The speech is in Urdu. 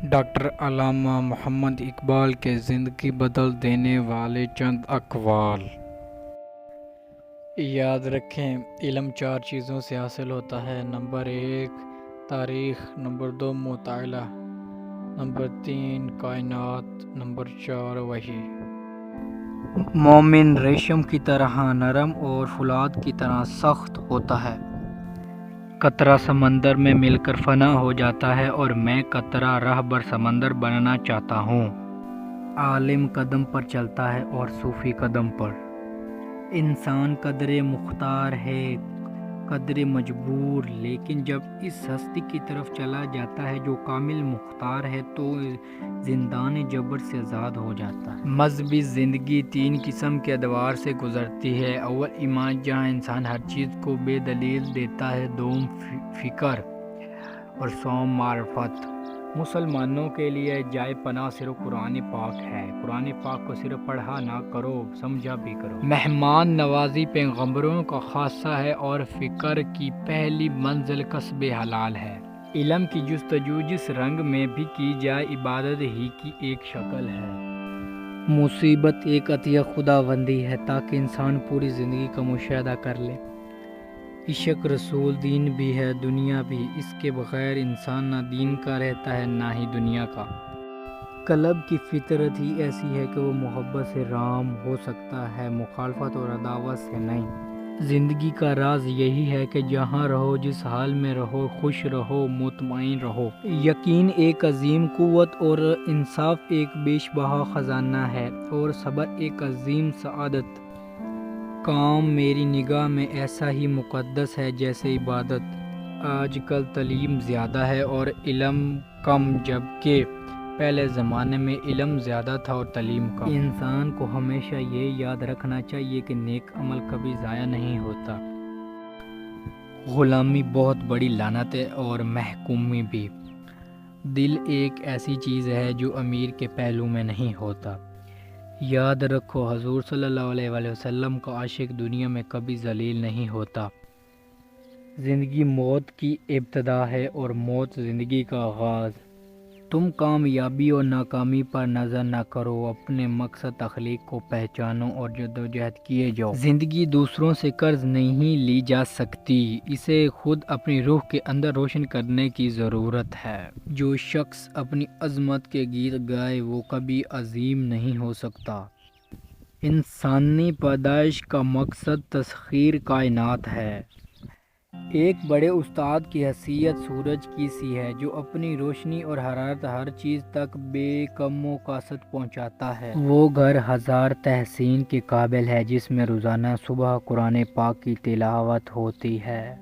ڈاکٹر علامہ محمد اقبال کے زندگی بدل دینے والے چند اقوال۔ یاد رکھیں، علم 4 چیزوں سے حاصل ہوتا ہے۔ نمبر 1 تاریخ، نمبر 2 مطالعہ، نمبر 3 کائنات، نمبر 4 وحی۔ مومن ریشم کی طرح نرم اور فولاد کی طرح سخت ہوتا ہے۔ قطرہ سمندر میں مل کر فنا ہو جاتا ہے اور میں قطرہ رہبر سمندر بننا چاہتا ہوں۔ عالم قدم پر چلتا ہے اور صوفی قدم پر۔ انسان قدرے مختار ہے، قدرے مجبور، لیکن جب اس ہستی کی طرف چلا جاتا ہے جو کامل مختار ہے تو زندان جبر سے آزاد ہو جاتا ہے۔ مذہبی زندگی 3 قسم کے ادوار سے گزرتی ہے۔ اول ایمان، جہاں انسان ہر چیز کو بے دلیل دیتا ہے۔ دوم فکر اور سوم معرفت۔ مسلمانوں کے لیے جائے پناہ صرف قرآن پاک ہے۔ قرآن پاک کو صرف پڑھا نہ کرو، سمجھا بھی کرو۔ مہمان نوازی پیغمبروں کا خاصہ ہے اور فکر کی پہلی منزل کسب حلال ہے۔ علم کی جستجو جس رنگ میں بھی کی جائے عبادت ہی کی ایک شکل ہے۔ مصیبت ایک عطیہ خداوندی ہے تاکہ انسان پوری زندگی کا مشاہدہ کر لے۔ عشق رسول دین بھی ہے، دنیا بھی۔ اس کے بغیر انسان نہ دین کا رہتا ہے نہ ہی دنیا کا۔ قلب کی فطرت ہی ایسی ہے کہ وہ محبت سے رام ہو سکتا ہے، مخالفت اور عداوت سے نہیں۔ زندگی کا راز یہی ہے کہ جہاں رہو، جس حال میں رہو، خوش رہو، مطمئن رہو۔ یقین ایک عظیم قوت اور انصاف ایک بیش بہا خزانہ ہے اور صبر ایک عظیم سعادت۔ کام میری نگاہ میں ایسا ہی مقدس ہے جیسے عبادت۔ آج کل تعلیم زیادہ ہے اور علم کم، جبکہ پہلے زمانے میں علم زیادہ تھا اور تعلیم کم۔ انسان کو ہمیشہ یہ یاد رکھنا چاہیے کہ نیک عمل کبھی ضائع نہیں ہوتا۔ غلامی بہت بڑی لعنت ہے اور محکومی بھی۔ دل ایک ایسی چیز ہے جو امیر کے پہلو میں نہیں ہوتا۔ یاد رکھو، حضور صلی اللہ علیہ وآلہ وسلم کا عاشق دنیا میں کبھی ذلیل نہیں ہوتا۔ زندگی موت کی ابتدا ہے اور موت زندگی کا آغاز۔ تم کامیابی اور ناکامی پر نظر نہ کرو، اپنے مقصد تخلیق کو پہچانو اور جدوجہد کیے جاؤ۔ زندگی دوسروں سے قرض نہیں لی جا سکتی، اسے خود اپنی روح کے اندر روشن کرنے کی ضرورت ہے۔ جو شخص اپنی عظمت کے گیت گائے وہ کبھی عظیم نہیں ہو سکتا۔ انسانی پیدائش کا مقصد تسخیر کائنات ہے۔ ایک بڑے استاد کی حیثیت سورج کی سی ہے جو اپنی روشنی اور حرارت ہر چیز تک بے کم و کاسط پہنچاتا ہے۔ وہ گھر 1000 تحسین کے قابل ہے جس میں روزانہ صبح قرآن پاک کی تلاوت ہوتی ہے۔